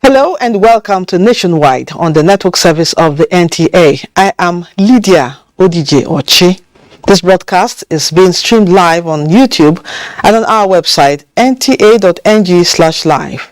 Hello and welcome to Nationwide on the network service of the NTA. I am Lydia Odije Ochi. This broadcast is being streamed live on YouTube and on our website nta.ng/live.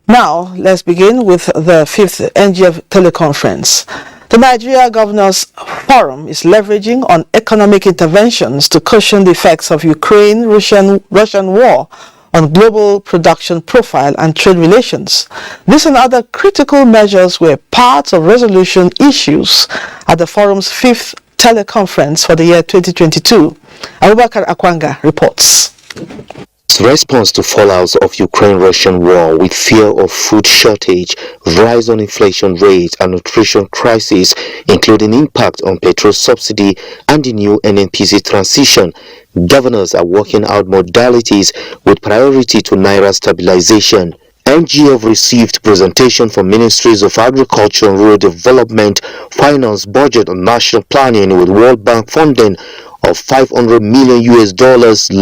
Now, let's begin with the 5th NGF teleconference. The Nigeria Governors Forum is leveraging on economic interventions to cushion the effects of Ukraine-Russian war on global production profile and trade relations. This and other critical measures were part of resolution issues at the forum's 5th teleconference for the year 2022. Abubakar Akwanga reports. Response to fallouts of Ukraine-Russian war with fear of food shortage, rise on inflation rates and nutrition crisis, including impact on petrol subsidy and the new NNPC transition, governors are working out modalities with priority to Naira stabilization. NGF received presentation from Ministries of Agriculture and Rural Development, Finance, Budget and National Planning with World Bank funding of $500 million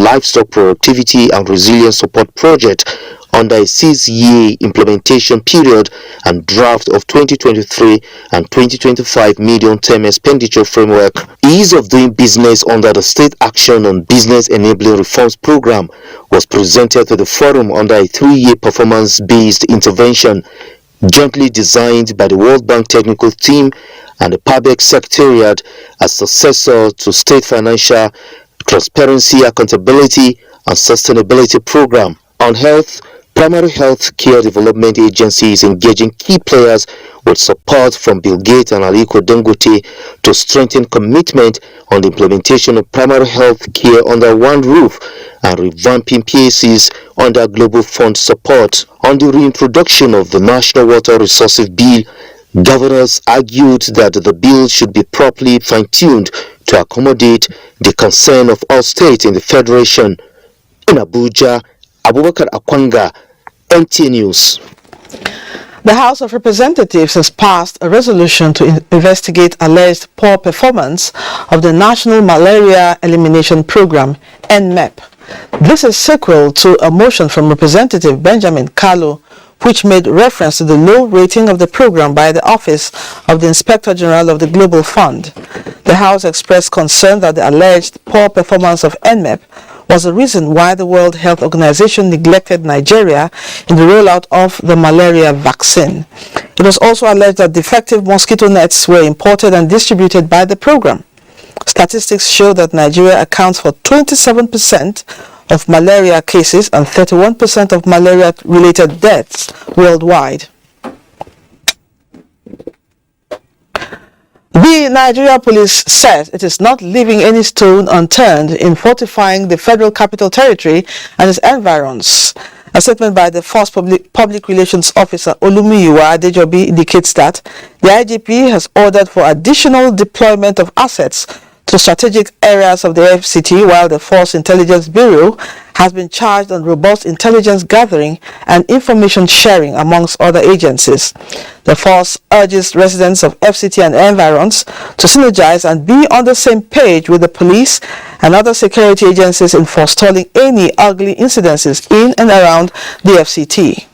livestock productivity and resilience support project under a 6-year implementation period and draft of 2023 and 2025 medium-term expenditure framework. Ease of doing business under the State Action on Business Enabling Reforms Program was presented to the forum under a 3-year performance-based intervention jointly designed by the World Bank Technical Team and the Public Secretariat as successor to State Financial Transparency, Accountability and Sustainability Program. On health, primary health care development agencies engaging key players with support from Bill Gates and Aliko Dangote to strengthen commitment on the implementation of primary health care under one roof and revamping PACs under Global Fund support. On the reintroduction of the National Water Resources Bill, governors argued that the bill should be properly fine-tuned to accommodate the concern of all states in the Federation. In Abuja, Abubakar Akwanga, NTA News. The House of Representatives has passed a resolution to investigate alleged poor performance of the National Malaria Elimination Program, NMEP. This is sequel to a motion from Representative Benjamin Kalu, which made reference to the low rating of the program by the Office of the Inspector General of the Global Fund. The House expressed concern that the alleged poor performance of NMEP was the reason why the World Health Organization neglected Nigeria in the rollout of the malaria vaccine. It was also alleged that defective mosquito nets were imported and distributed by the program. Statistics show that Nigeria accounts for 27% of malaria cases and 31% of malaria-related deaths worldwide. The Nigeria police says it is not leaving any stone unturned in fortifying the Federal Capital Territory and its environs. A statement by the Force Public Relations Officer Olumiyiwa Adejobi indicates that the IGP has ordered for additional deployment of assets to strategic areas of the FCT, while the Force Intelligence Bureau has been charged on robust intelligence gathering and information sharing amongst other agencies. The force urges residents of FCT and environs to synergize and be on the same page with the police and other security agencies in forestalling any ugly incidences in and around the FCT.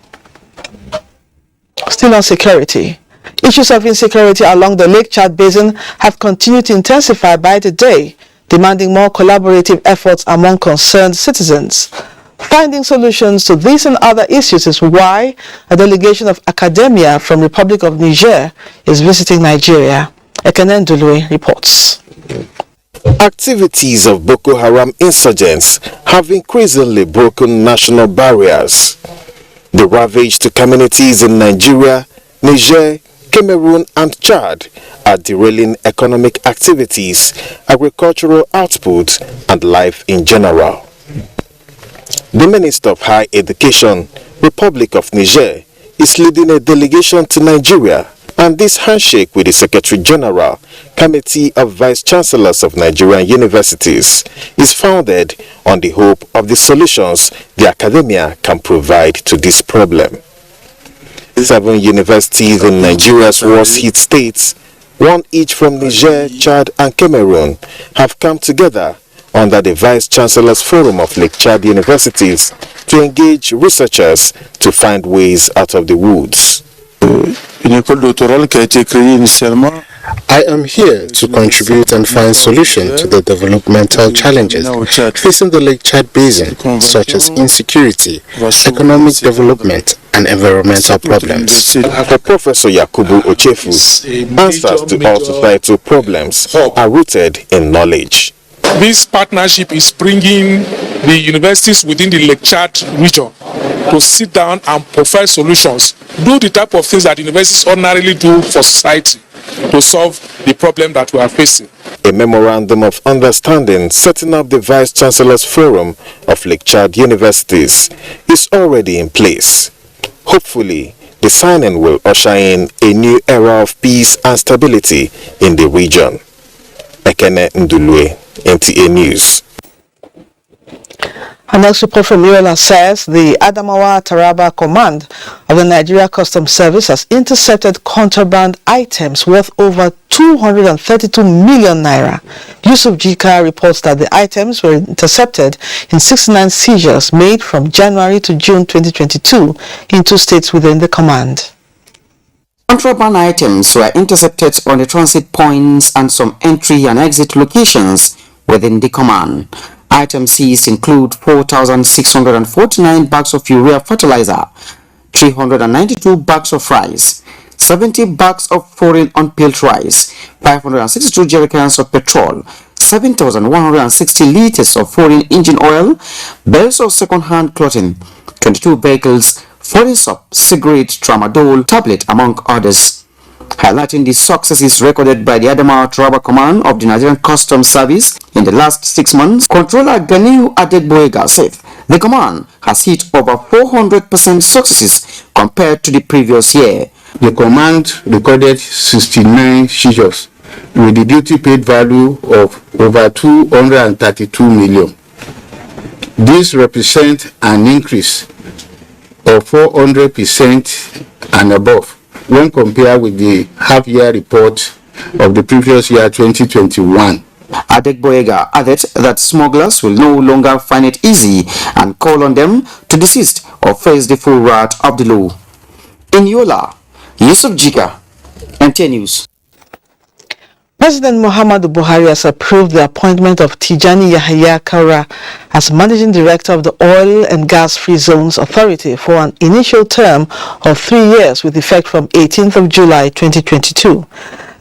Still on security. Issues of insecurity along the Lake Chad Basin have continued to intensify by the day, demanding more collaborative efforts among concerned citizens. Finding solutions to these and other issues is why a delegation of academia from the Republic of Niger is visiting Nigeria. Ekenen Dului reports. Activities of Boko Haram insurgents have increasingly broken national barriers. The ravage to communities in Nigeria, Niger, Cameroon and Chad are derailing economic activities, agricultural output and life in general. The Minister of Higher Education, Republic of Niger, is leading a delegation to Nigeria, and this handshake with the Secretary General, Committee of Vice Chancellors of Nigerian Universities, is founded on the hope of the solutions the academia can provide to this problem. 7 universities in Nigeria's worst hit states, one each from Niger, Chad and Cameroon, have come together under the Vice Chancellor's Forum of Lake Chad Universities to engage researchers to find ways out of the woods. I am here to contribute and find solutions to the developmental challenges facing the Lake Chad Basin, such as insecurity, economic development, and environmental problems. Professor Yakubu Ochefu's answers to all societal problems are rooted in knowledge. This partnership is bringing the universities within the Lake Chad region to sit down and provide solutions, do the type of things that universities ordinarily do for society to solve the problem that we are facing. A memorandum of understanding setting up the Vice Chancellor's Forum of Lake Chad Universities is already in place. Hopefully, the signing will usher in a new era of peace and stability in the region. Ekene Ndulwe, NTA News. Our next report from Yola says the Adamawa Taraba Command of the Nigeria Customs Service has intercepted contraband items worth over 232 million naira. Yusuf Jika reports that the items were intercepted in 69 seizures made from January to June 2022 in 2 states within the command. Contraband items were intercepted on the transit points and some entry and exit locations within the command. Items seized include 4,649 bags of urea fertilizer, 392 bags of rice, 70 bags of foreign unpeeled rice, 562 jerrycans of petrol, 7,160 liters of foreign engine oil, bales of second-hand clothing, 22 vehicles, foreign soap, cigarette, tramadol, tablet, among others. Highlighting the successes recorded by the Adamawa Taraba Command of the Nigerian Customs Service in the last 6 months, Controller Ganiu Adegboyega said the command has hit over 400% successes compared to the previous year. The command recorded 69 seizures with the duty paid value of over 232 million. This represents an increase of 400% and above when compared with the half-year report of the previous year 2021. Adegboyega added that smugglers will no longer find it easy and call on them to desist or face the full wrath of the law. In Yola, Yusuf Jika, NTA News. President Muhammadu Buhari has approved the appointment of Tijani Yahaya Kaura as Managing Director of the Oil and Gas Free Zones Authority for an initial term of 3 years with effect from 18th of July 2022.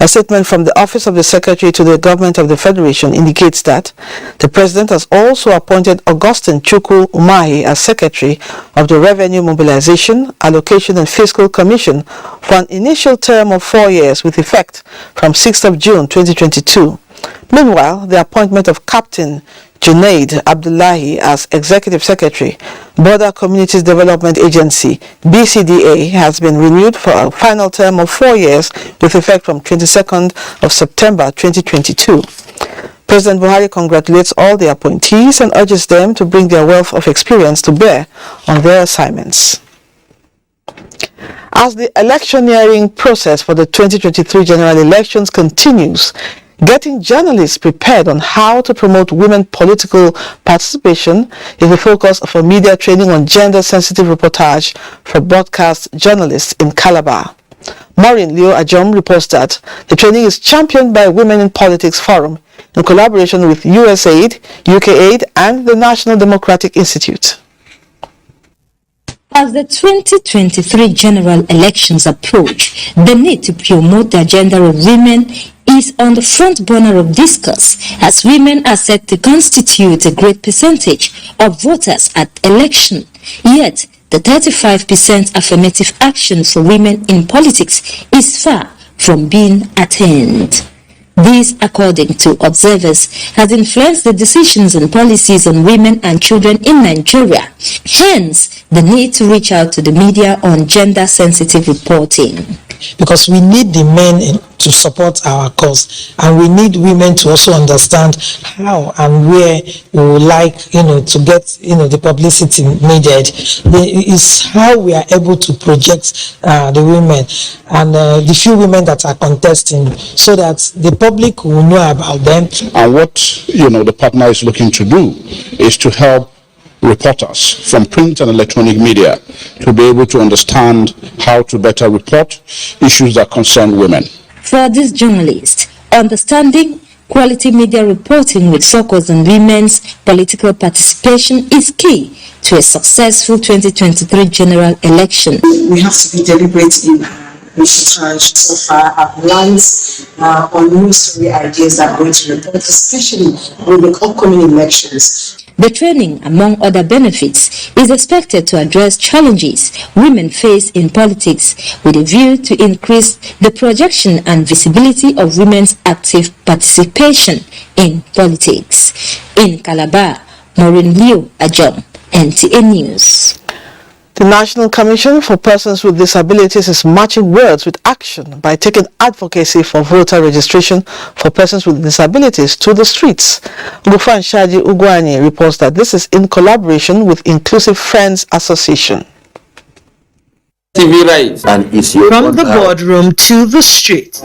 A statement from the Office of the Secretary to the Government of the Federation indicates that the President has also appointed Augustine Chukwu Umahi as Secretary of the Revenue Mobilization, Allocation and Fiscal Commission for an initial term of 4 years with effect from 6th of June 2022. Meanwhile, the appointment of Captain Junaid Abdullahi as Executive Secretary, Border Communities Development Agency, BCDA, has been renewed for a final term of 4 years with effect from 22nd of September 2022. President Buhari congratulates all the appointees and urges them to bring their wealth of experience to bear on their assignments. As the electioneering process for the 2023 general elections continues, getting journalists prepared on how to promote women political participation is the focus of a media training on gender-sensitive reportage for broadcast journalists in Calabar. Maureen Leo Ajom reports that the training is championed by Women in Politics Forum in collaboration with USAID, UKAID, and the National Democratic Institute. As the 2023 general elections approach, the need to promote the agenda of women is on the front burner of discourse, as women are said to constitute a great percentage of voters at election. Yet, the 35% affirmative action for women in politics is far from being attained. This, according to observers, has influenced the decisions and policies on women and children in Nigeria. Hence, the need to reach out to the media on gender-sensitive reporting. Because we need the men to support our cause, and we need women to also understand how and where we would like, to get, the publicity needed. Is how we are able to project the women and the few women that are contesting, so that the public will know about them. And what the partner is looking to do is to help reporters from print and electronic media to be able to understand how to better report issues that concern women. For this journalist, understanding quality media reporting with focus on women's political participation is key to a successful 2023 general election. We have to be deliberate in research. So far, have learned on new story ideas that are going to report, especially with the upcoming elections. The training, among other benefits, is expected to address challenges women face in politics with a view to increase the projection and visibility of women's active participation in politics. In Calabar, Maureen Liu Ajom, NTA News. The National Commission for Persons with Disabilities is matching words with action by taking advocacy for voter registration for persons with disabilities to the streets. Gufan Shaji Ugwani reports that this is in collaboration with Inclusive Friends Association. From the boardroom to the street.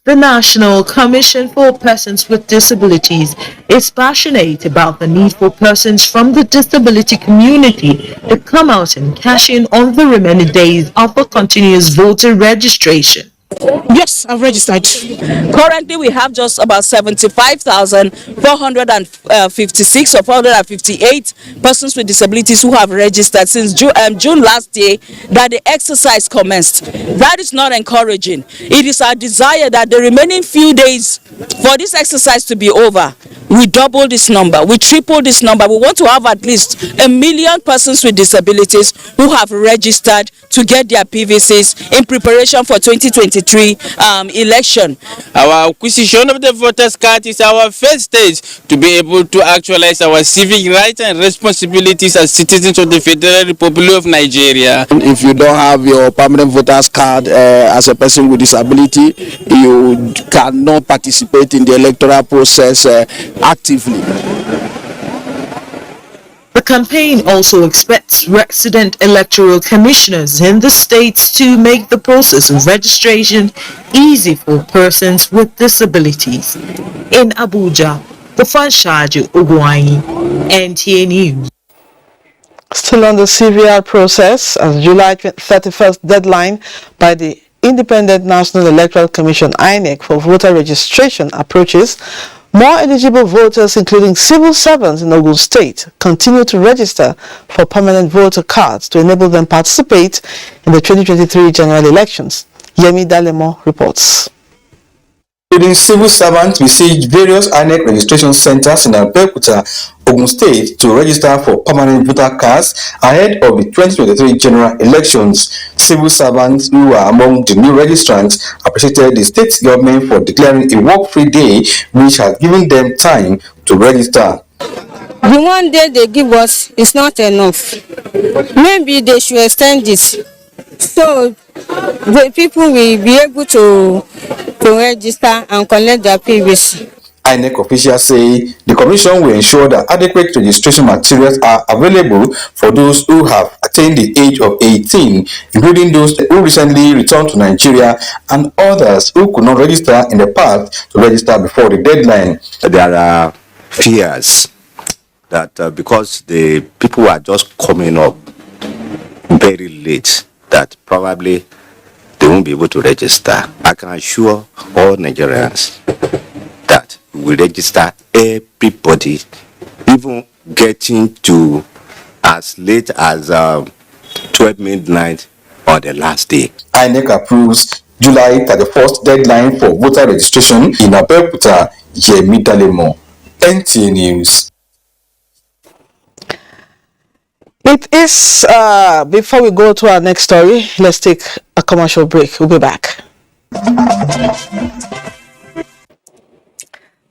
The National Commission for Persons with Disabilities is passionate about the need for persons from the disability community to come out and cash in on the remaining days of the continuous voter registration. Yes, I've registered. Currently, we have just about 75,456 or 458 persons with disabilities who have registered since June last year that the exercise commenced. That is not encouraging. It is our desire that the remaining few days for this exercise to be over, we double this number, we triple this number. We want to have at least 1 million persons with disabilities who have registered to get their PVCs in preparation for 2023 election. Our acquisition of the voters card is our first stage to be able to actualize our civic rights and responsibilities as citizens of the Federal Republic of Nigeria. If you don't have your permanent voters card as a person with disability, you cannot participate in the electoral process actively. The campaign also expects resident electoral commissioners in the states to make the process of registration easy for persons with disabilities. In Abuja, the Fanshaji Ugwani, NTA News. Still on the CVR process, as July 31st deadline by the Independent National Electoral Commission (INEC) for voter registration approaches, more eligible voters, including civil servants in Ogun State, continue to register for permanent voter cards to enable them participate in the 2023 general elections. Yemi Dalemo reports. Including civil servants besieged various INEC registration centers in Abuja, Ogun State, to register for permanent voter cards ahead of the 2023 general elections. Civil servants who are among the new registrants appreciated the state government for declaring a work-free day, which has given them time to register. The 1 day they give us is not enough. Maybe they should extend this, so the people will be able to register and collect their PVC. INEC officials say the commission will ensure that adequate registration materials are available for those who have attained the age of 18, including those who recently returned to Nigeria and others who could not register in the past to register before the deadline. There are fears that because the people are just coming up very late, that probably they won't be able to register. I can assure all Nigerians that we will register everybody, even getting to as late as 12 midnight on the last day. INEC approves July 31st deadline for voter registration in Abuja. Yemi Dalemo, NTA News. It is, before we go to our next story, let's take a commercial break. We'll be back.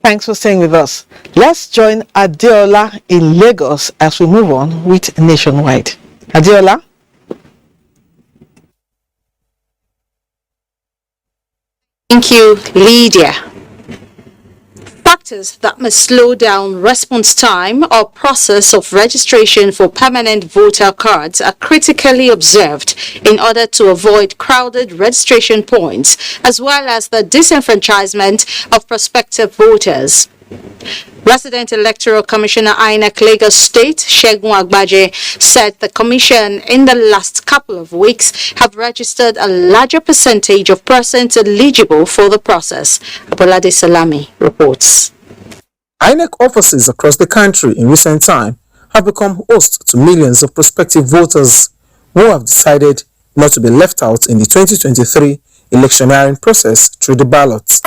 Thanks for staying with us. Let's join Adeola in Lagos as we move on with Nationwide. Adeola? Thank you, Lydia. Factors that may slow down response time or process of registration for permanent voter cards are critically observed in order to avoid crowded registration points, as well as the disenfranchisement of prospective voters. Resident Electoral Commissioner INEC Lagos State, Segun Agbaje, said the commission in the last couple of weeks have registered a larger percentage of persons eligible for the process. Abolade Salami reports. INEC offices across the country in recent time have become host to millions of prospective voters who have decided not to be left out in the 2023 electioneering process through the ballots.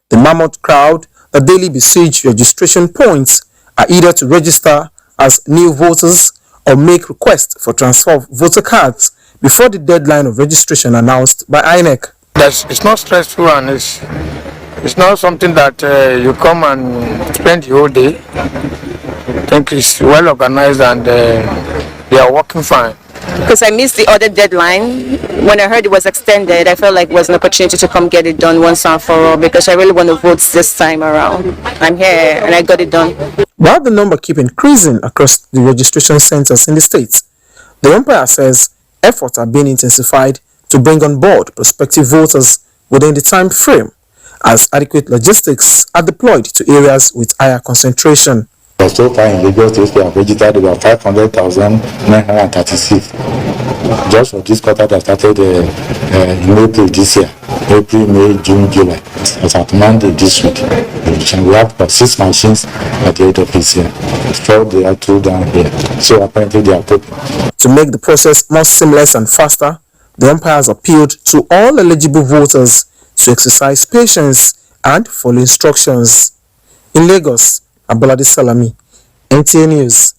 The mammoth crowd that daily besiege registration points are either to register as new voters or make requests for transfer of voter cards before the deadline of registration announced by INEC. It's not stressful and it's not something that you come and spend the whole day. I think it's well organized and they are working fine. Because I missed the other deadline. When I heard it was extended, I felt like it was an opportunity to come get it done once and for all because I really want to vote this time around. I'm here and I got it done. While the number keep increasing across the registration centers in the states, the umpire says efforts are being intensified to bring on board prospective voters within the time frame as adequate logistics are deployed to areas with higher concentration. So far in Lagos State, we have registered about 500,936 just for this quarter that started in April this year. April, May, June, July. As at Monday this week, we have about 6 machines at the head office here. 4 there, 2 down here. So apparently they are open. To make the process more seamless and faster, the umpires appealed to all eligible voters to exercise patience and follow instructions. In Lagos, Abolade Salami, NTA News.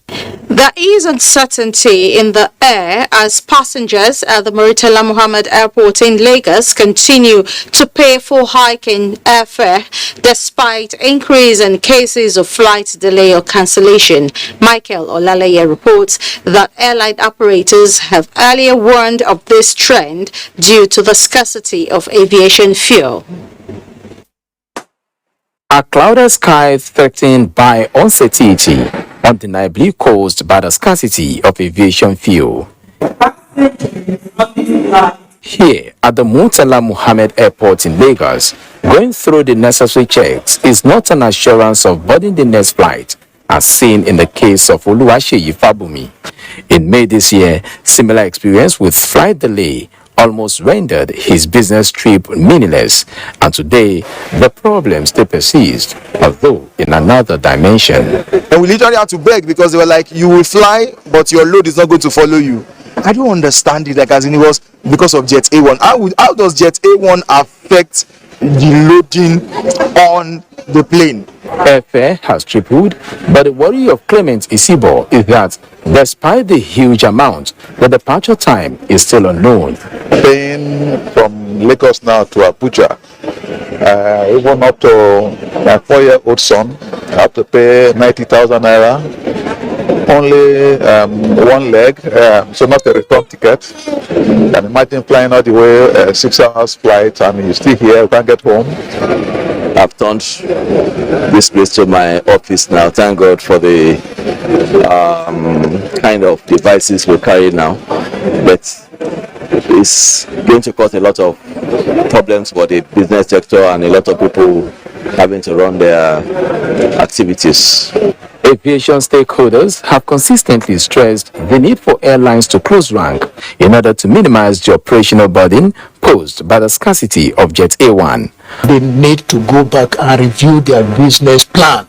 There is uncertainty in the air as passengers at the Murtala Muhammad Airport in Lagos continue to pay for hiking airfare despite increase in cases of flight delay or cancellation. Michael Olaleye reports that airline operators have earlier warned of this trend due to the scarcity of aviation fuel. A clouded sky threatened by uncertainty, undeniably caused by the scarcity of aviation fuel. Here at the Murtala Muhammad Airport in Lagos, going through the necessary checks is not an assurance of boarding the next flight, as seen in the case of Oluwaseyi Fabumi. In May this year, similar experience with flight delay almost rendered his business trip meaningless, and today the problem still persists, although in another dimension. And we literally had to beg because they were like, you will fly, but your load is not going to follow you. I don't understand it, like as in it was because of Jet A1. How does Jet A1 affect the loading on the plane? Airfare has tripled, but the worry of Clement Isibo is that despite the huge amount, the departure time is still unknown. Paying from Lagos now to Abuja, even up to my 4-year-old son, I have to pay 90,000 naira. Only one leg, so not a return ticket. And imagine flying all the way 6 hours flight and you're still here, you can't get home. I've turned this place to my office now. Thank God for the kind of devices we carry now. But it's going to cause a lot of problems for the business sector and a lot of people having to run their activities. Aviation stakeholders have consistently stressed the need for airlines to close rank in order to minimize the operational burden posed by the scarcity of Jet A1. They need to go back and review their business plan.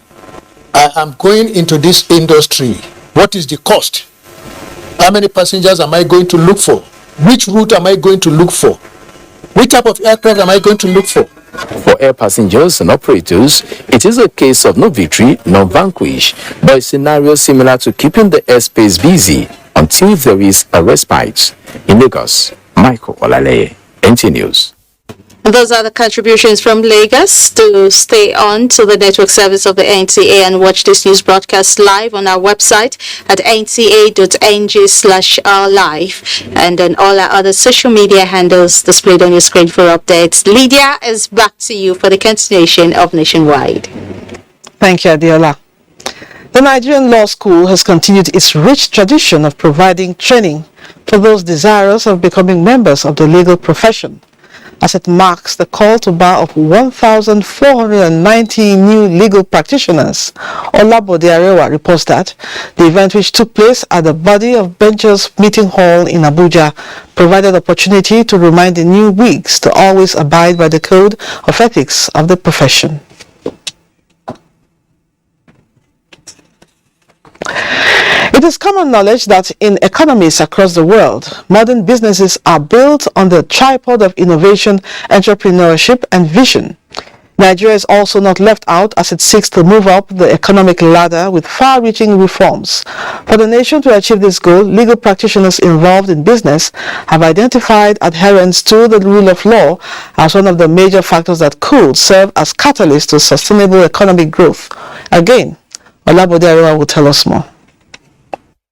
I am going into this industry. What is the cost? How many passengers am I going to look for? Which route am I going to look for? Which type of aircraft am I going to look for? For air passengers and operators, it is a case of no victory, no vanquish, but a scenario similar to keeping the airspace busy until there is a respite. In Lagos, Michael Olaleye, NTA News. Those are the contributions from Lagos. To stay on to the network service of the NTA and watch this news broadcast live on our website at nta.ng/live and on all our other social media handles displayed on your screen for updates. Lydia is back to you for the continuation of Nationwide. Thank you, Adiola. The Nigerian Law School has continued its rich tradition of providing training for those desirous of becoming members of the legal profession, as it marks the call to bar of 1,490 new legal practitioners. Olabode Arewa reports that the event, which took place at the Body of Benches Meeting Hall in Abuja, provided opportunity to remind the new wigs to always abide by the code of ethics of the profession. It is common knowledge that in economies across the world, modern businesses are built on the tripod of innovation, entrepreneurship, and vision. Nigeria is also not left out as it seeks to move up the economic ladder with far-reaching reforms. For the nation to achieve this goal, legal practitioners involved in business have identified adherence to the rule of law as one of the major factors that could serve as catalyst to sustainable economic growth. Again, Olabode Arewa will tell us more.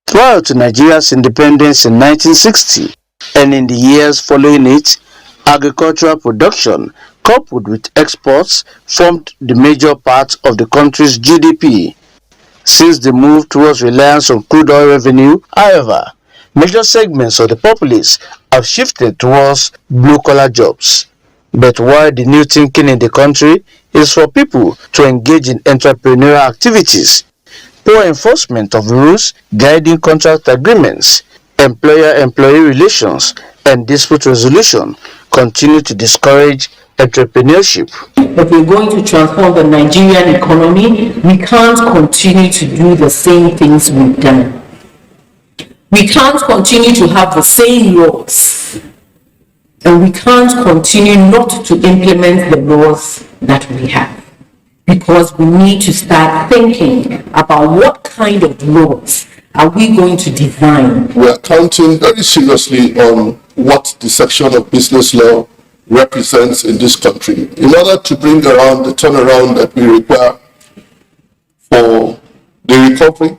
Prior to Nigeria's independence in 1960 and in the years following it, agricultural production coupled with exports formed the major part of the country's GDP. Since the move towards reliance on crude oil revenue, however, major segments of the populace have shifted towards blue-collar jobs. But why the new thinking in the country is for people to engage in entrepreneurial activities. Poor enforcement of rules guiding contract agreements, employer-employee relations, and dispute resolution continue to discourage entrepreneurship. If we're going to transform the Nigerian economy, we can't continue to do the same things we've done. We can't continue to have the same laws, and we can't continue not to implement the laws that we have. Because we need to start thinking about what kind of laws are we going to design. We are counting very seriously on what the section of business law represents in this country in order to bring around the turnaround that we require for the recovery,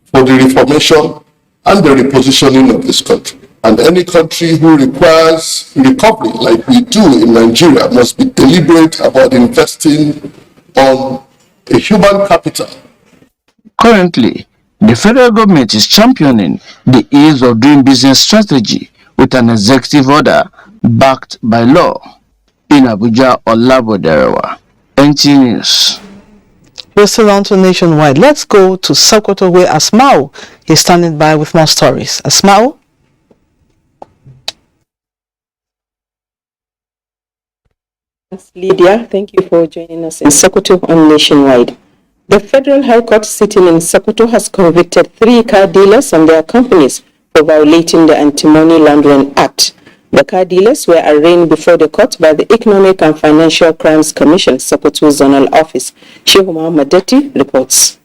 for the reformation, and the repositioning of this country. And any country who requires recovery, like we do in Nigeria, must be deliberate about investing on a human capital. Currently, the federal government is championing the ease of doing business strategy with an executive order backed by law. In Abuja, Olabode Arewa, NTA News. We're still on to Nationwide. Let's go to Sokoto where Asmao is standing by with more stories. Asmao? Lydia, thank you for joining us in Sokoto on Nationwide. The Federal High Court sitting in Sokoto has convicted 3 car dealers and their companies for violating the Anti-Money Laundering Act. The car dealers were arraigned before the court by the Economic and Financial Crimes Commission, Sokoto Zonal Office. Shehu Madeti reports.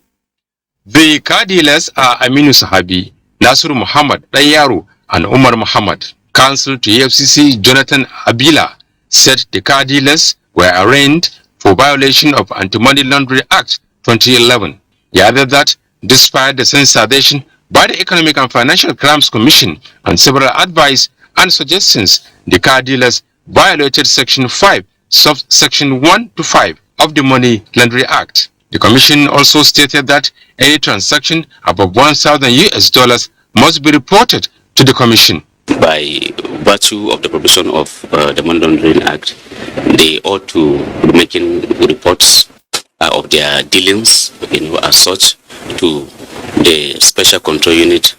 The car dealers are Aminu Sahabi, Nasru Muhammad Dayaro, and Umar Muhammad. Counsel to EFCC Jonathan Abila said the car dealers were arraigned for violation of Anti-Money Laundering Act 2011. He added that despite the sensitization by the Economic and Financial Crimes Commission and several advice and suggestions, the car dealers violated Section 5, subsection 1 to 5 of the Money Laundering Act. The Commission also stated that any transaction above $1,000 must be reported to the Commission. By virtue of the provision of the Money Laundering Act, they ought to be making reports of their dealings, as such, to the Special Control Unit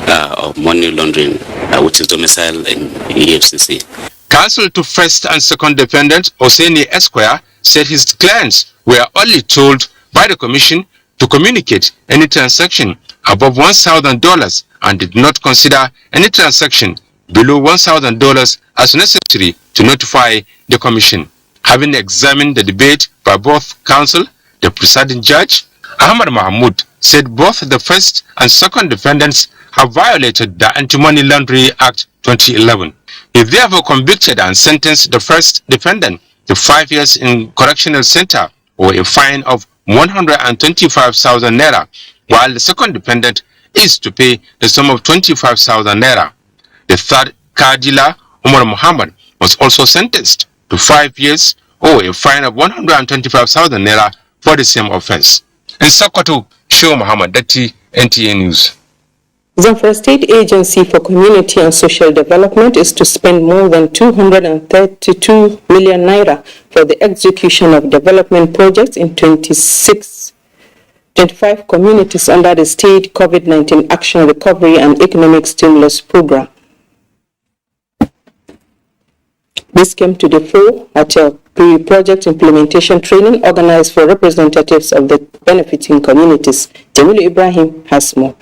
of Money Laundering, which is domiciled in EFCC. Counsel to first and second defendant Oseni Esquire said his clients were only told by the Commission to communicate any transaction above $1,000 and did not consider any transaction below $1,000 as necessary to notify the Commission. Having examined the debate by both counsel, the presiding judge, Ahmad Mahmoud, said both the first and second defendants have violated the Anti-Money Laundering Act 2011. He therefore convicted and sentenced the first defendant to 5 years in correctional center or a fine of 125,000 naira, while the second defendant is to pay a sum of 25,000 naira. The third car dealer, Umar Muhammad, was also sentenced to 5 years or a fine of 125,000 naira for the same offense. In Sokoto, Show Muhammad Datti, NTA News. Zamfara State Agency for Community and Social Development is to spend more than 232 million naira for the execution of development projects in 25 communities under the State COVID-19 Action Recovery and Economic Stimulus Program. This came to the fore at a pre-project implementation training organized for representatives of the benefiting communities. Jamilu Ibrahim has more.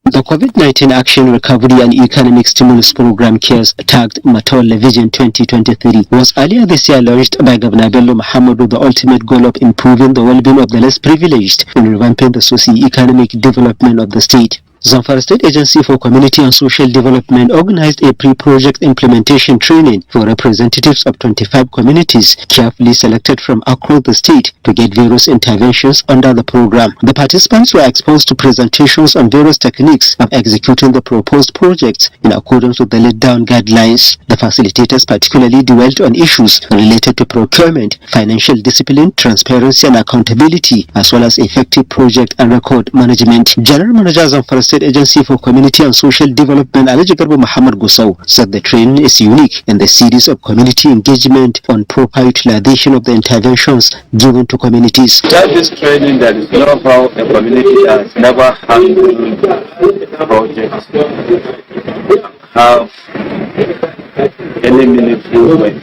The COVID-19 Action Recovery and Economic Stimulus Program CARES, tagged Matola Vision 2023, was earlier this year launched by Governor Bello Muhammad with the ultimate goal of improving the well-being of the less privileged and revamping the socio-economic development of the state. Zamfara State Agency for Community and Social Development organized a pre-project implementation training for representatives of 25 communities carefully selected from across the state to get various interventions under the program. The participants were exposed to presentations on various techniques of executing the proposed projects in accordance with the laid-down guidelines. The facilitators particularly dwelt on issues related to procurement, financial discipline, transparency and accountability, as well as effective project and record management. General Manager Zamfara State Agency for Community and Social Development, Alhaji Garba Muhammad Gusau, said the training is unique in the series of community engagement on proper utilization of the interventions given to communities. Without this training, there is no how a community has never handled projects, have any meaningful way,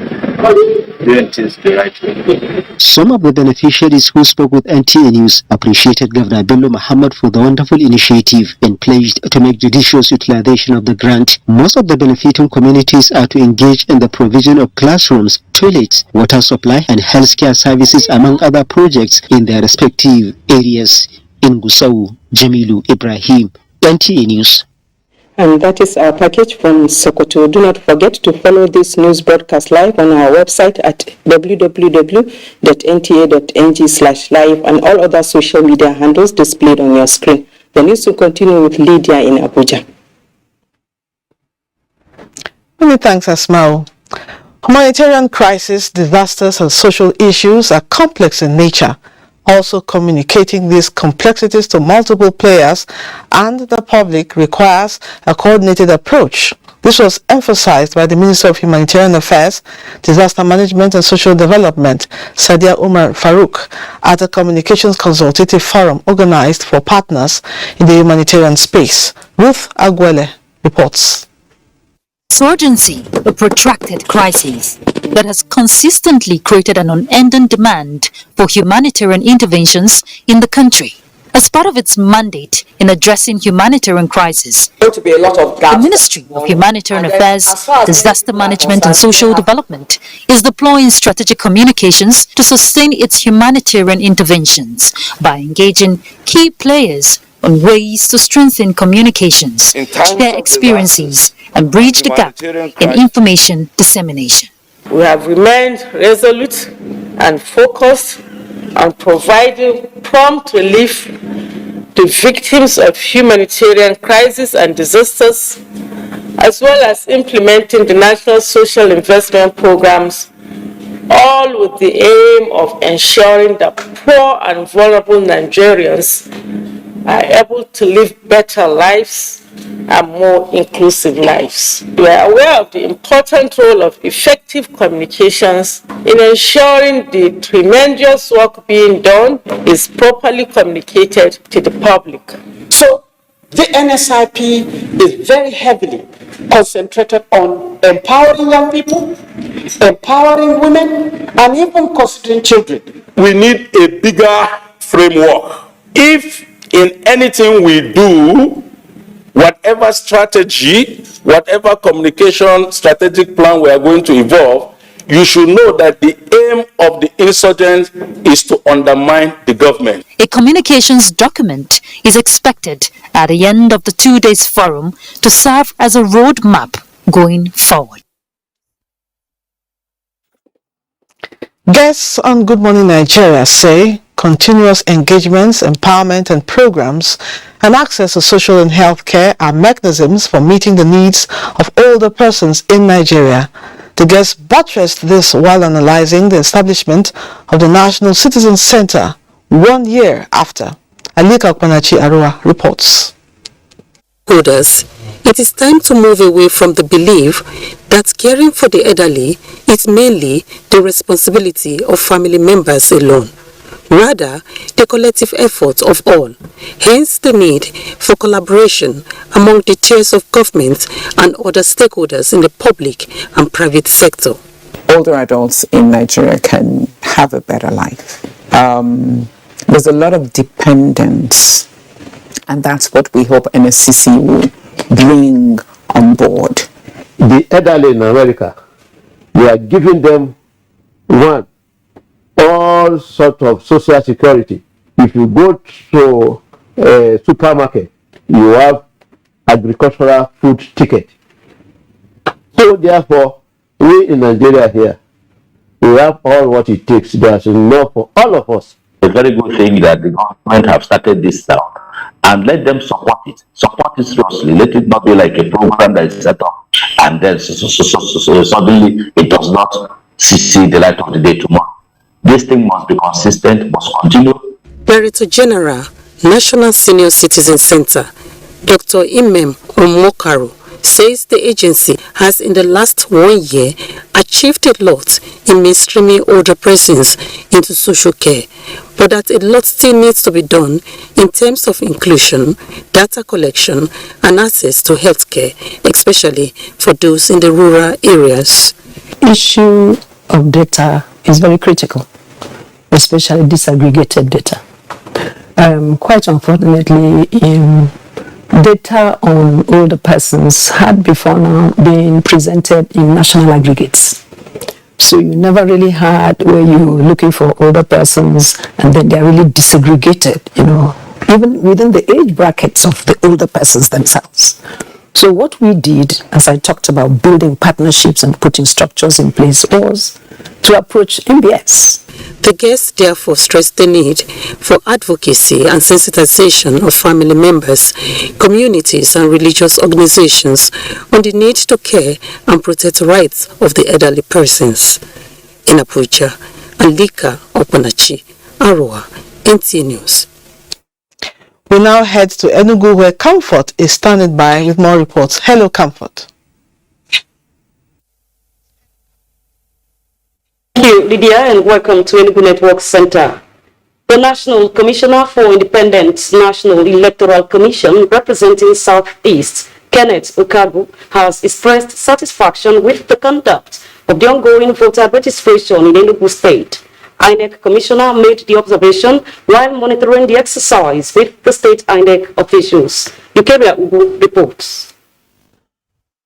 doing things the right way. Some of the beneficiaries who spoke with NTA News appreciated Governor Bello Muhammad for the wonderful initiative and pledged to make judicious utilization of the grant. Most of the benefiting communities are to engage in the provision of classrooms, toilets, water supply and healthcare services among other projects in their respective areas. In Gusau, Jamilu Ibrahim, NTA News. And that is our package from Sokoto. Do not forget to follow this news broadcast live on our website at www.nta.ng/live and all other social media handles displayed on your screen. The news will continue with Lydia in Abuja. Many thanks, Asmao. Humanitarian crisis, disasters, and social issues are complex in nature. Also, communicating these complexities to multiple players and the public requires a coordinated approach. This was emphasized by the Minister of Humanitarian Affairs, Disaster Management and Social Development, Sadia Umar Farouk, at a communications consultative forum organized for partners in the humanitarian space. Ruth Agwele reports. Insurgency, a protracted crisis that has consistently created an unending demand for humanitarian interventions in the country. As part of its mandate in addressing humanitarian crisis, the Ministry of Humanitarian Affairs, Disaster Management and Social Development is deploying strategic communications to sustain its humanitarian interventions by engaging key players on ways to strengthen communications, share experiences, and bridge the gap in information dissemination. We have remained resolute and focused on providing prompt relief to victims of humanitarian crises and disasters, as well as implementing the national social investment programs, all with the aim of ensuring that poor and vulnerable Nigerians are able to live better lives and more inclusive lives. We are aware of the important role of effective communications in ensuring the tremendous work being done is properly communicated to the public. So the NSIP is very heavily concentrated on empowering young people, empowering women, and even considering children. We need a bigger framework. If in anything we do, whatever strategy whatever communication strategic plan we are going to evolve, you should know that the aim of the insurgents is to undermine the government. A communications document is expected at the end of the 2 days forum to serve as a roadmap going forward. Guests on Good Morning Nigeria say continuous engagements, empowerment and programs and access to social and health care are mechanisms for meeting the needs of older persons in Nigeria. The guests buttressed this while analyzing the establishment of the National Citizen Center 1 year after. Alika Kwanachi Arua reports. Holders, it is time to move away from the belief that caring for the elderly is mainly the responsibility of family members alone. Rather, the collective effort of all. Hence the need for collaboration among the tiers of government and other stakeholders in the public and private sector. Older adults in Nigeria can have a better life. There's a lot of dependence, and that's what we hope NSCC will bring on board. The elderly in America, we are giving them all sorts of social security. If you go to a supermarket, you have agricultural food ticket. So therefore, we in Nigeria here, we have all what it takes. There's enough for all of us. A very good thing that the government have started this out, and let them support it. Support it seriously. Let it not be like a program that is set up and then suddenly it does not see the light of the day tomorrow. This thing must be consistent, must continue. Director General, National Senior Citizen Center, Dr. Imem Omokaru, says the agency has in the last 1 year achieved a lot in mainstreaming older persons into social care, but that a lot still needs to be done in terms of inclusion, data collection and access to health care, especially for those in the rural areas. Issue of data is very critical, especially disaggregated data. Quite unfortunately, data on older persons had before now been presented in national aggregates. So you never really had where you're looking for older persons and then they're really disaggregated, even within the age brackets of the older persons themselves. So what we did, as I talked about building partnerships and putting structures in place, was to approach MBS. The guests therefore stressed the need for advocacy and sensitization of family members, communities and religious organizations on the need to care and protect the rights of the elderly persons. In Abuja, Alika Opanachi, Arua, NTA News. We now head to Enugu where Comfort is standing by with more reports. Hello, Comfort. Thank you, Lydia, and welcome to Enugu Network Center. The National Commissioner for Independent National Electoral Commission representing Southeast, Kenneth Okagu, has expressed satisfaction with the conduct of the ongoing voter registration in Enugu State. INEC Commissioner made the observation while monitoring the exercise with the state INEC officials. Yukeria Ugu reports.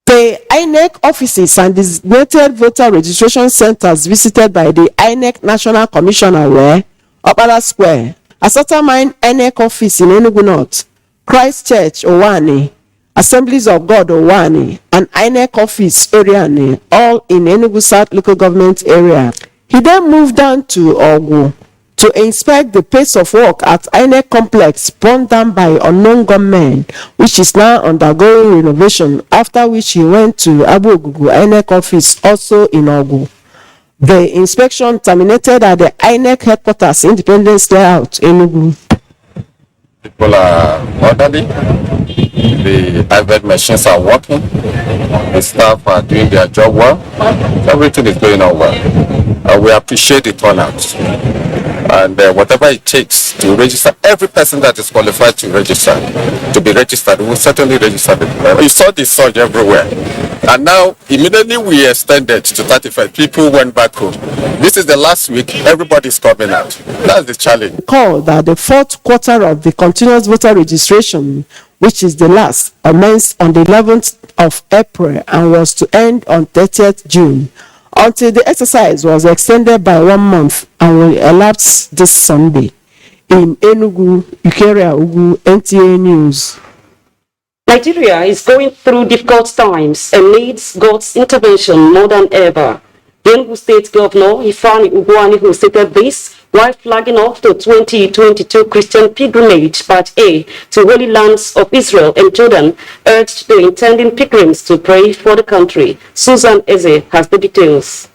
The INEC offices and designated voter registration centers visited by the INEC National Commissioner were Opala Square, Asata Mine INEC office in Enugu North, Christ Church Owani, Assemblies of God Owani, and INEC office Oriani, all in Enugu South local government area. He then moved down to Ogu to inspect the pace of work at INEC complex burned down by unknown gunmen, which is now undergoing renovation, after which he went to Abuja INEC office also in Ogu. The inspection terminated at the INEC headquarters, Independence Layout, Enugu. People are orderly, the IVET machines are working, the staff are doing their job well, everything is going on well. We appreciate the turnout. And whatever it takes to register, every person that is qualified to register, to be registered, will certainly register. You saw the surge everywhere. And now, immediately we extended to 35. People went back home. This is the last week, everybody's coming out. That's the challenge. Call that the fourth quarter of the continuous voter registration, which is the last, commenced on the 11th of April and was to end on 30th June, until the exercise was extended by 1 month and will elapse this Sunday. In Enugu, Ugu, NTA News. Nigeria is going through difficult times and needs God's intervention more than ever. The Enugu State Governor, Ifeanyi Ugwuani, who stated this while flagging off the 2022 Christian pilgrimage Part A to Holy Lands of Israel and Jordan, urged the intending pilgrims to pray for the country. Susan Eze has the details.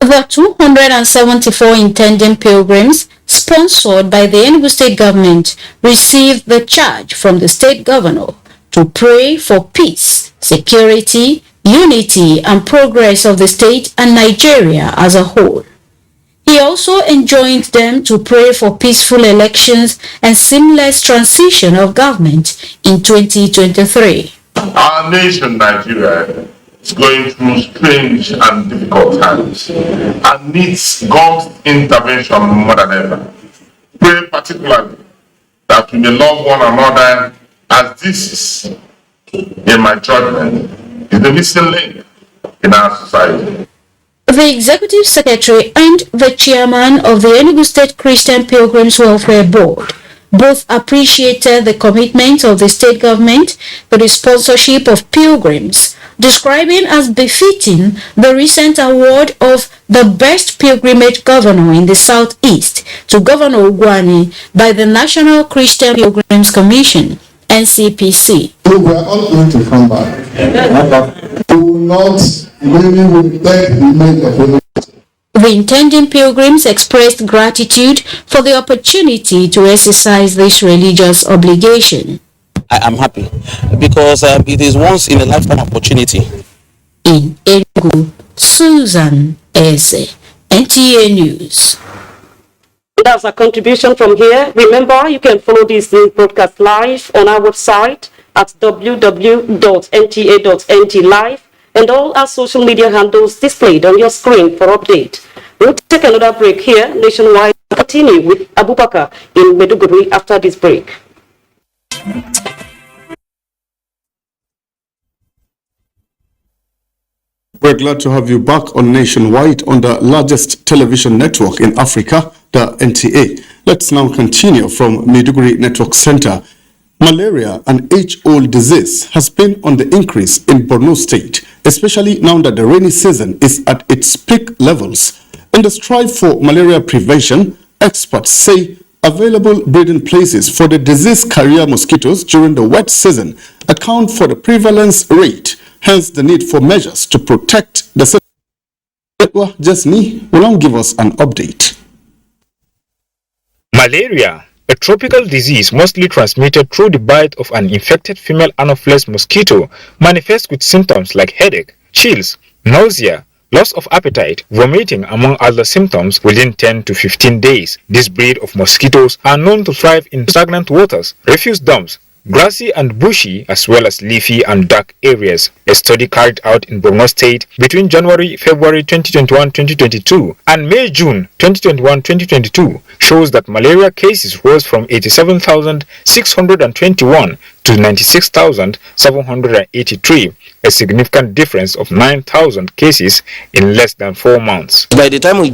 The 274 intending pilgrims, sponsored by the Enugu State Government, received the charge from the State Governor to pray for peace, security, unity and progress of the state and Nigeria as a whole. He also enjoined them to pray for peaceful elections and seamless transition of government in 2023. Our nation, Nigeria, is going through strange and difficult times and needs God's intervention more than ever. Pray particularly that we may love one another, as this is, in my judgment, is the missing link in our society. The Executive Secretary and the Chairman of the Enugu State Christian Pilgrims Welfare Board both appreciated the commitment of the state government to the sponsorship of pilgrims, describing as befitting the recent award of the Best Pilgrimage Governor in the Southeast to Governor Ugwuani by the National Christian Pilgrims Commission, NCPC. So we are all going to come back. We will not really beg the remain of the. The intending pilgrims expressed gratitude for the opportunity to exercise this religious obligation. I am happy because it is once in a lifetime opportunity. In Enugu, Susan Eze, NTA News. That's a contribution from here. Remember, you can follow this broadcast live on our website at www.nta.ng live and all our social media handles displayed on your screen for update. We'll take another break here nationwide. Continue with Abubakar in Maiduguri after this break. We're glad to have you back on Nationwide on the largest television network in Africa, the NTA. Let's now continue from Maiduguri Network Center. Malaria, an age-old disease, has been on the increase in Borno State, especially now that the rainy season is at its peak levels. In the strive for malaria prevention, experts say available breeding places for the disease carrier mosquitoes during the wet season account for the prevalence rate, hence the need for measures to protect the city. Jasni will now give us an update. Malaria, a tropical disease mostly transmitted through the bite of an infected female Anopheles mosquito, manifests with symptoms like headache, chills, nausea, loss of appetite, vomiting among other symptoms within 10 to 15 days. This breed of mosquitoes are known to thrive in stagnant waters, refuse dumps, grassy and bushy, as well as leafy and dark areas. A study carried out in Borno State between January-February 2021-2022 and May-June 2021-2022 shows that malaria cases rose from 87,621 to 96,783, a significant difference of 9,000 cases in less than 4 months. By the time of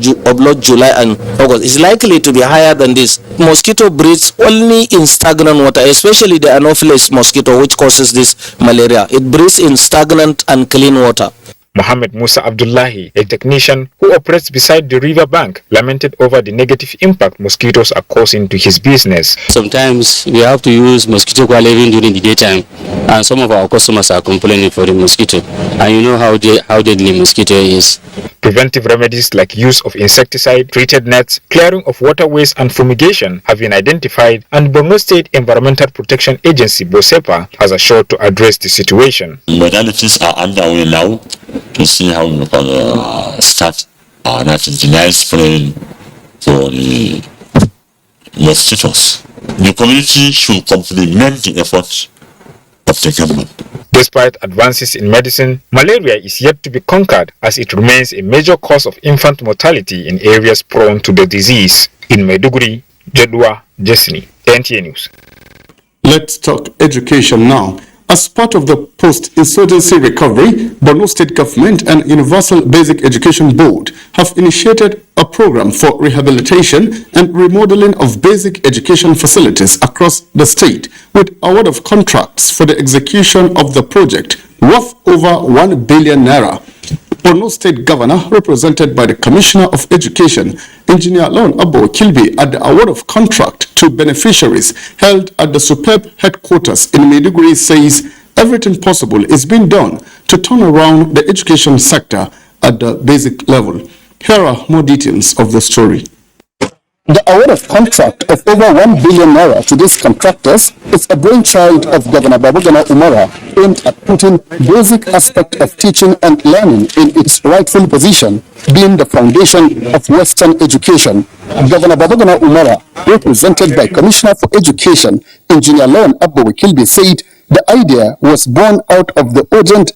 July and August, it's likely to be higher than this. Mosquito breeds only in stagnant water, especially the Anopheles mosquito, which causes this malaria. It breeds in stagnant and clean water. Mohammed Musa Abdullahi, a technician who operates beside the river bank, lamented over the negative impact mosquitoes are causing to his business. Sometimes we have to use mosquito coil even during the daytime, and some of our customers are complaining for the mosquito. And you know how deadly mosquito is. Preventive remedies like use of insecticide, treated nets, clearing of waterways and fumigation have been identified, and Borno State Environmental Protection Agency (BOSEPA) has assured to address the situation. Modalities are underway now to see how we can start nitrogen spraying for the mosquitoes. The community should complement the efforts of the government. Despite advances in medicine, malaria is yet to be conquered as it remains a major cause of infant mortality in areas prone to the disease. In Maiduguri, Jedwa Jesni, NTA News. Let's talk education now. As part of the post-insurgency recovery, Borno State Government and Universal Basic Education Board have initiated a program for rehabilitation and remodeling of basic education facilities across the state, with award of contracts for the execution of the project worth over 1 billion naira. Borno State Governor, represented by the Commissioner of Education, Engineer Lon Abo Kilby, at the award of contract to beneficiaries held at the superb headquarters in Maiduguri, says everything possible is being done to turn around the education sector at the basic level. Here are more details of the story. The award of contract of over 1 billion naira to these contractors is a brainchild of Governor Babagana Umara, aimed at putting basic aspect of teaching and learning in its rightful position, being the foundation of Western education. Governor Babagana Umara, represented by Commissioner for Education, Engineer Lon Abbo Kilby, said the idea was born out of the urgent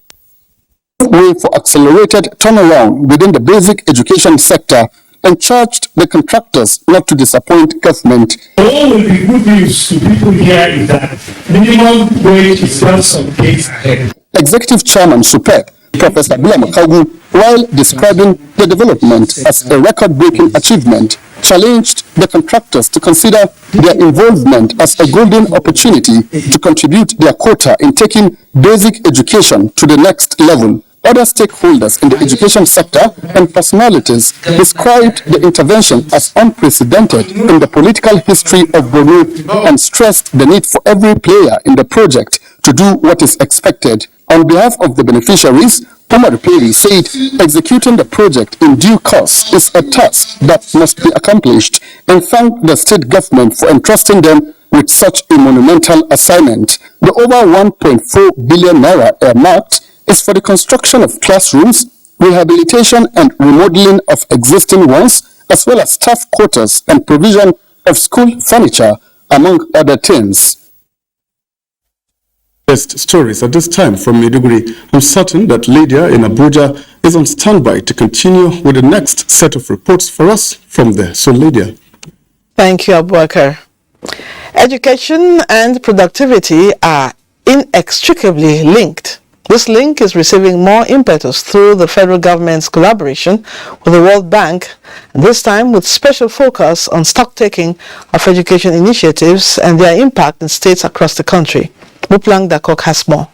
way for accelerated turnaround within the basic education sector, and charged the contractors not to disappoint government. All will be good news to people here is that minimum wage is just some days ahead. Executive Chairman Superb, Professor Bula Makagu, while describing the development as a record-breaking achievement, challenged the contractors to consider their involvement as a golden opportunity to contribute their quota in taking basic education to the next level. Other stakeholders in the education sector and personalities described the intervention as unprecedented in the political history of Borno and stressed the need for every player in the project to do what is expected. On behalf of the beneficiaries, Umar Peri said executing the project in due course is a task that must be accomplished, and thanked the state government for entrusting them with such a monumental assignment. The over 1.4 billion naira earmarked is for the construction of classrooms, rehabilitation and remodeling of existing ones, as well as staff quarters and provision of school furniture, among other things. Best stories at this time from Maiduguri. I'm certain that Lydia in Abuja is on standby to continue with the next set of reports for us from there. So Lydia. Thank you, Abubakar. Education and productivity are inextricably linked. This link is receiving more impetus through the federal government's collaboration with the World Bank, and this time with special focus on stock-taking of education initiatives and their impact in states across the country. Muplang Dakok has more.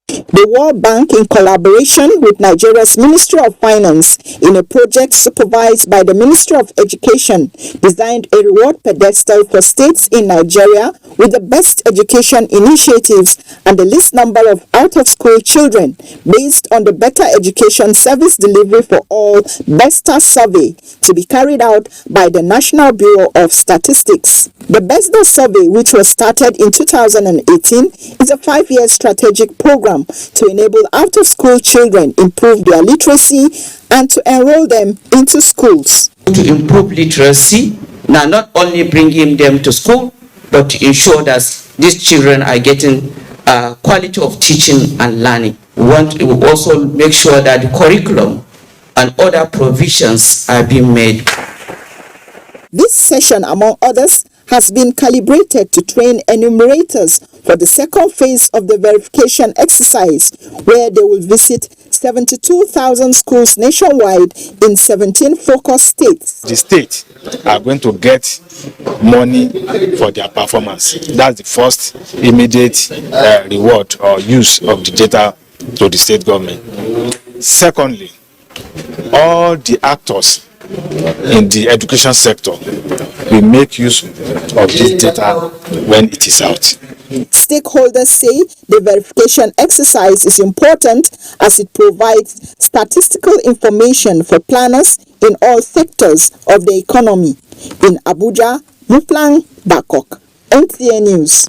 The World Bank, in collaboration with Nigeria's Ministry of Finance in a project supervised by the Ministry of Education, designed a reward pedestal for states in Nigeria with the best education initiatives and the least number of out-of-school children, based on the Better Education Service Delivery for All BESTA survey to be carried out by the National Bureau of Statistics. The BESTA survey, which was started in 2018, is a 5-year strategic program to enable out-of-school children improve their literacy and to enroll them into schools. To improve literacy, now not only bringing them to school, but to ensure that these children are getting quality of teaching and learning. We want to also make sure that the curriculum and other provisions are being made. This session, among others, has been calibrated to train enumerators for the second phase of the verification exercise, where they will visit 72,000 schools nationwide in 17 focus states. The states are going to get money for their performance. That's the first immediate reward or use of the data to the state government. Secondly, all the actors in the education sector will make use of this data when it is out. Stakeholders say the verification exercise is important as it provides statistical information for planners in all sectors of the economy. In Abuja, Muplang Bakok, NTA News.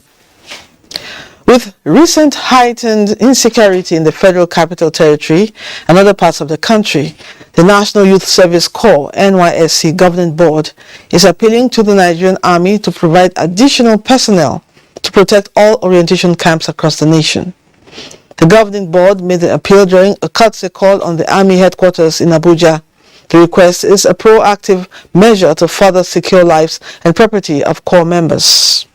With recent heightened insecurity in the Federal Capital Territory and other parts of the country, the National Youth Service Corps (NYSC) Governing Board is appealing to the Nigerian Army to provide additional personnel to protect all orientation camps across the nation. The Governing Board made the appeal during a courtesy call on the Army headquarters in Abuja. The request is a proactive measure to further secure lives and property of Corps members.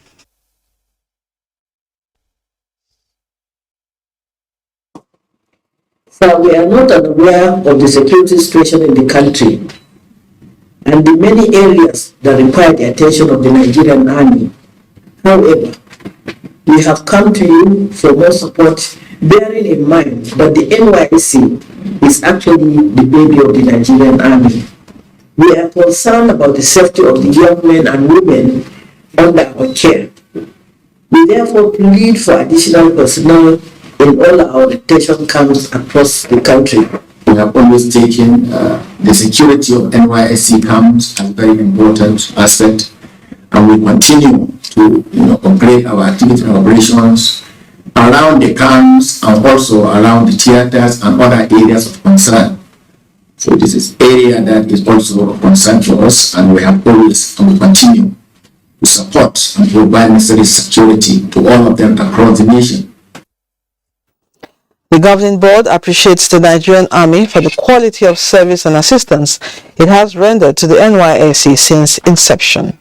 For we are not unaware of the security situation in the country and the many areas that require the attention of the Nigerian army. However, we have come to you for more support, bearing in mind that the NYSC is actually the baby of the Nigerian army. We are concerned about the safety of the young men and women under our care. We therefore plead for additional personnel in all our detention camps across the country. We have always taken the security of NYSC camps as a very important aspect, and we continue to upgrade our activity and operations around the camps and also around the theaters and other areas of concern. So this is area that is also of concern to us, and we have always and will continue to support and provide necessary security to all of them across the nation. The governing board appreciates the Nigerian Army for the quality of service and assistance it has rendered to the NYSC since inception.